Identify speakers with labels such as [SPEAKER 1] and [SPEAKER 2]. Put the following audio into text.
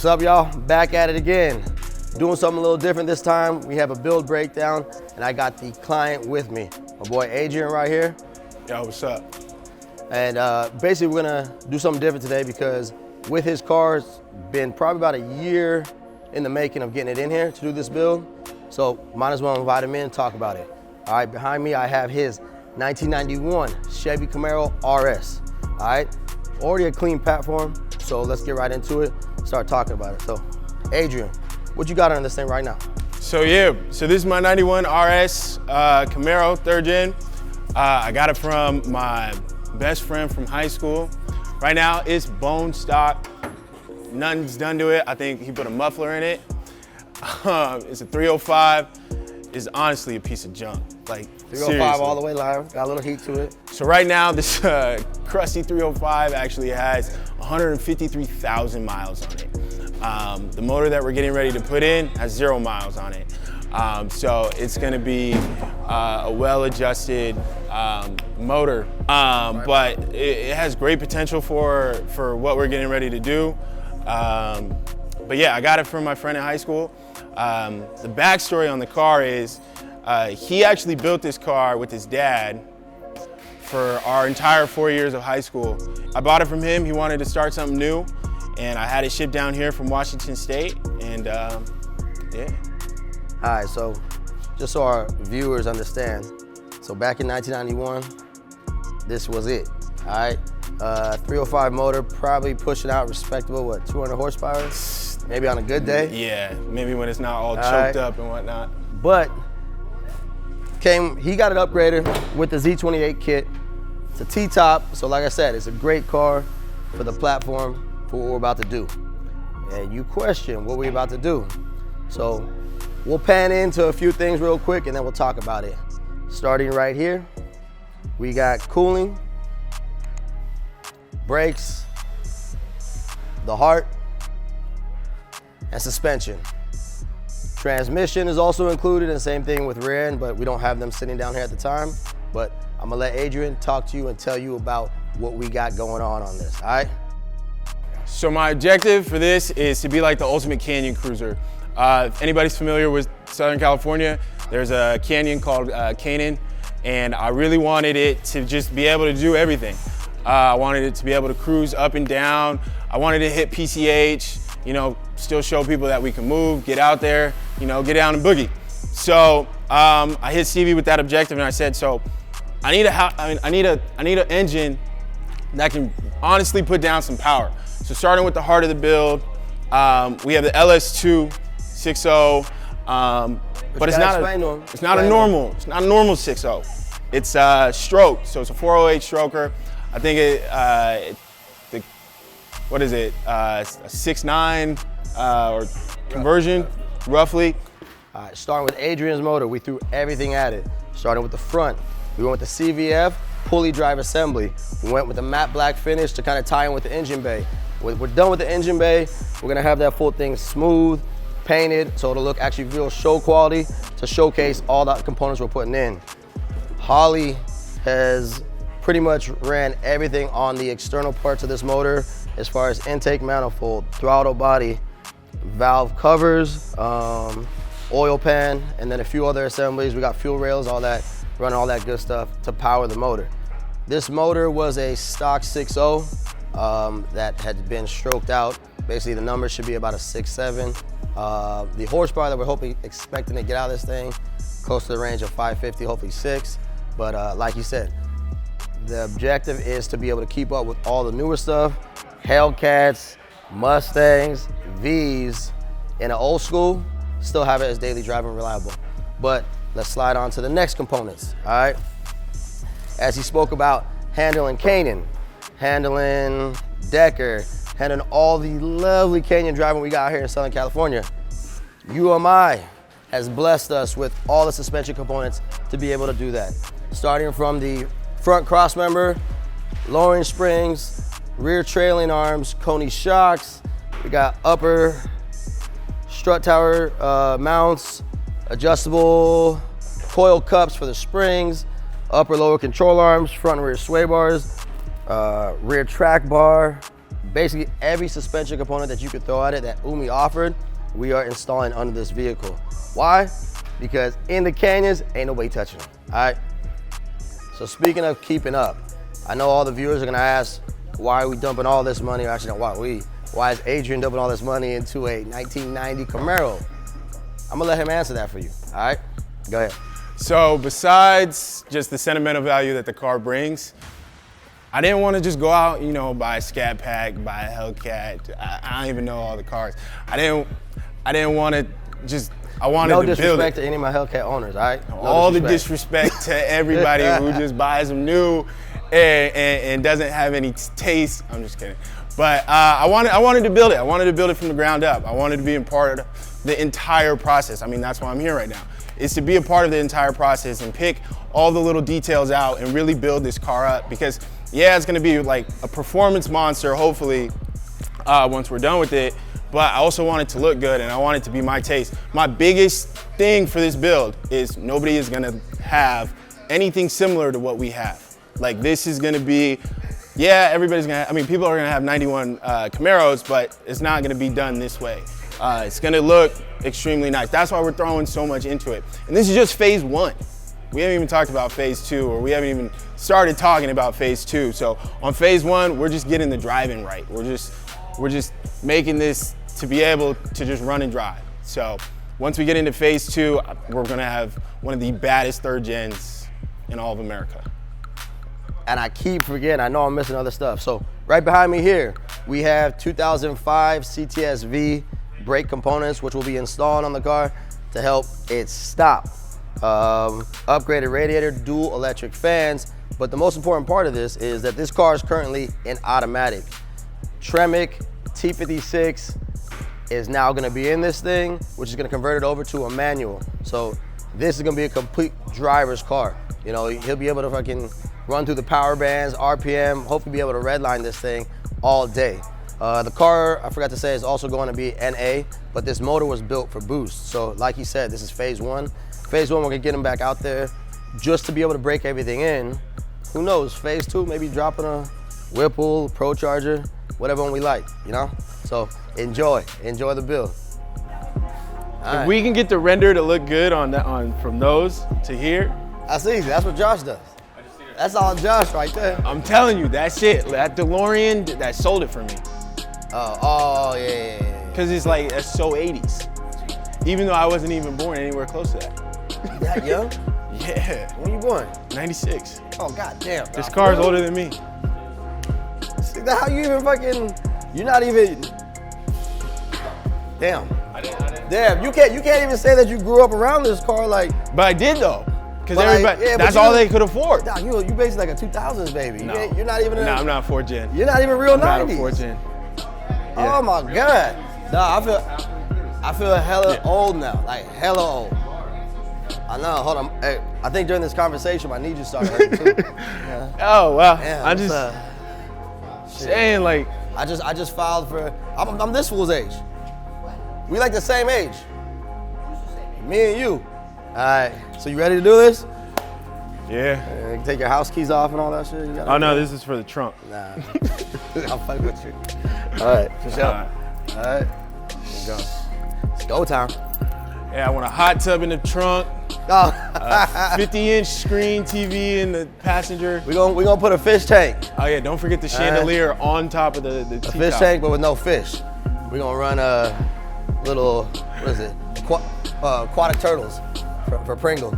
[SPEAKER 1] What's up, y'all? Back at it again. Doing something a little different this time. We have a build breakdown, and I got the client with me. My boy Adrian right here.
[SPEAKER 2] Yo, what's up?
[SPEAKER 1] And basically we're gonna do something different today because with his car, it's been probably about a year in the making of getting it in here to do this build. So might as well invite him in and talk about it. All right, behind me I have his 1991 Chevy Camaro RS. All right, already a clean platform, so let's get right into it, start talking about it. So Adrian, what you got on this thing right now?
[SPEAKER 2] So this is my 91 RS Camaro, 3rd gen. I got it from my best friend from high school. Right now it's bone stock, nothing's done to it. I think he put a muffler in it. It's a 305. It's honestly a piece of junk. Like
[SPEAKER 1] 305
[SPEAKER 2] seriously.
[SPEAKER 1] all the way live, got a little heat to it.
[SPEAKER 2] So right now this crusty 305 actually has 153,000 miles on it. The motor that we're getting ready to put in has 0 miles on it. So it's gonna be a well-adjusted motor, but it has great potential for what we're getting ready to do. But yeah, I got it from my friend in high school. The backstory on the car is he actually built this car with his dad for our entire 4 years of high school. I bought it from him. He wanted to start something new, and I had it shipped down here from Washington State, and yeah.
[SPEAKER 1] All right, so just so our viewers understand, so back in 1991, this was it, all right? 305 motor, probably pushing out respectable, what, 200 horsepower? Maybe on a good day?
[SPEAKER 2] Yeah, maybe when it's not all choked up and whatnot.
[SPEAKER 1] But he got it upgraded with the Z28 kit. It's a T-top, so like I said, it's a great car for the platform for what we're about to do. And you question what we're about to do. So we'll pan into a few things real quick and then we'll talk about it. Starting right here, we got cooling, brakes, the heart, and suspension. Transmission is also included, and same thing with rear end, but we don't have them sitting down here at the time. But I'm gonna let Adrian talk to you and tell you about what we got going on this, all right?
[SPEAKER 2] So my objective for this is to be like the ultimate canyon cruiser. If anybody's familiar with Southern California, there's a canyon called Canyon, and I really wanted it to just be able to do everything. I wanted it to be able to cruise up and down. I wanted to hit PCH, you know, still show people that we can move, get out there, you know, get down and boogie. So I hit Stevie with that objective, and I said, so I need an engine that can honestly put down some power. So starting with the heart of the build, we have the LS2 6.0, but it's not a normal 6.0. It's stroked, so it's a 408 stroker. I think what is it, a 6.9 or conversion, roughly.
[SPEAKER 1] All right, starting with Adrian's motor, we threw everything at it. Starting with the front, we went with the CVF pulley drive assembly. We went with the matte black finish to kind of tie in with the engine bay. We're done with the engine bay. We're gonna have that full thing smooth, painted, so it'll look actually real show quality to showcase all the components we're putting in. Holly has pretty much ran everything on the external parts of this motor as far as intake manifold, throttle body, valve covers, oil pan, and then a few other assemblies. We got fuel rails, all that, running all that good stuff to power the motor. This motor was a stock 6.0 that had been stroked out. Basically the numbers should be about a 6.7. The horsepower that we're expecting to get out of this thing, close to the range of 550, hopefully 6. But like you said, the objective is to be able to keep up with all the newer stuff, Hellcats, Mustangs, Vs, in an old school, still have it as daily driving reliable. But let's slide on to the next components, all right? As he spoke about handling Canyon, handling Decker, handling all the lovely Canyon driving we got here in Southern California, UMI has blessed us with all the suspension components to be able to do that. Starting from the front cross member, lowering springs, rear trailing arms, Coney shocks. We got upper strut tower mounts, adjustable coil cups for the springs, upper lower control arms, front and rear sway bars, rear track bar, Basically, every suspension component that you could throw at it that Umi offered, we are installing under this vehicle. Why? Because in the canyons, ain't nobody touching them, all right? So speaking of keeping up, I know all the viewers are gonna ask, why are we dumping all this money? Or actually, not why is Adrian dumping all this money into a 1990 Camaro? I'm gonna let him answer that for you, all right? Go ahead.
[SPEAKER 2] So besides just the sentimental value that the car brings, I didn't want to just go out, you know, buy a Scat Pack, buy a Hellcat. I don't even know all the cars. I didn't want to just, I wanted to build it.
[SPEAKER 1] No disrespect to any of my Hellcat owners, all right? No
[SPEAKER 2] all the disrespect to everybody who just buys them new and doesn't have any taste. I'm just kidding. But I wanted to build it. I wanted to build it from the ground up. I wanted to be a part of the entire process. I mean, that's why I'm here right now, is to be a part of the entire process and pick all the little details out and really build this car up. Because yeah, it's gonna be like a performance monster, hopefully, once we're done with it. But I also want it to look good and I want it to be my taste. My biggest thing for this build is nobody is gonna have anything similar to what we have. Like, this is gonna be, yeah, everybody's gonna, I mean, people are gonna have 91 Camaros, but it's not gonna be done this way. It's gonna look extremely nice. That's why we're throwing so much into it. And this is just phase 1. We haven't even talked about phase 2, or we haven't even started talking about phase 2. So on phase 1, we're just getting the driving right. We're just making this to be able to just run and drive. So once we get into phase 2, we're gonna have one of the baddest third gens in all of America.
[SPEAKER 1] And I keep forgetting, I know I'm missing other stuff. So right behind me here, we have 2005 CTS-V brake components, which will be installed on the car to help it stop. Upgraded radiator, dual electric fans. But the most important part of this is that this car is currently in automatic. Tremec T56 is now gonna be in this thing, which is gonna convert it over to a manual. So this is gonna be a complete driver's car. You know, he'll be able to fucking run through the power bands, RPM, hopefully be able to redline this thing all day. The car, I forgot to say, is also going to be NA, but this motor was built for boost. So like you said, this is phase 1. Phase 1, we're gonna get him back out there just to be able to break everything in. Who knows, phase 2, maybe dropping a Whipple, Pro Charger, whatever one we like, you know? So enjoy the build.
[SPEAKER 2] If we can get the render to look good from those to here.
[SPEAKER 1] That's easy, that's what Josh does. That's all Josh right there.
[SPEAKER 2] I'm telling you, that's it. That DeLorean, that sold it for me.
[SPEAKER 1] Oh, yeah.
[SPEAKER 2] Cause it's like, that's so 80s. Even though I wasn't even born anywhere close to that.
[SPEAKER 1] You that young?
[SPEAKER 2] Yeah.
[SPEAKER 1] When you born?
[SPEAKER 2] 96.
[SPEAKER 1] Oh, goddamn.
[SPEAKER 2] This car's older than me.
[SPEAKER 1] See, how you even fucking, you're not even, damn. Damn, you can't even say that you grew up around this car like.
[SPEAKER 2] But I did though. Because
[SPEAKER 1] everybody,
[SPEAKER 2] that's all they could afford.
[SPEAKER 1] Nah, you basically like a 2000s baby.
[SPEAKER 2] No.
[SPEAKER 1] You're not even.
[SPEAKER 2] No, I'm not 4 gen.
[SPEAKER 1] You're not even real 90s.
[SPEAKER 2] I'm not a 4 gen.
[SPEAKER 1] Yeah. Oh my God. Nah, I feel hella old now, like hella old. I know. Hold on. Hey, I think during this conversation, my knee just started hurting too. Yeah.
[SPEAKER 2] Oh wow.
[SPEAKER 1] Damn,
[SPEAKER 2] I'm just saying, like.
[SPEAKER 1] I just filed for. I'm this fool's age. We like the same age. Me and you. All right, so you ready to do this?
[SPEAKER 2] Yeah.
[SPEAKER 1] Take your house keys off and all that shit?
[SPEAKER 2] Oh no, this is for the trunk.
[SPEAKER 1] Nah, I'll fuck with you. All right, for sure. All right, here we go. It's go time.
[SPEAKER 2] Yeah, I want a hot tub in the trunk.
[SPEAKER 1] Oh.
[SPEAKER 2] 50-inch screen TV in the passenger.
[SPEAKER 1] We gonna put a fish tank.
[SPEAKER 2] Oh yeah, don't forget the chandelier on top of the
[SPEAKER 1] a fish tank, but with no fish. We're gonna run a little, what is it? Aquatic turtles for Pringle.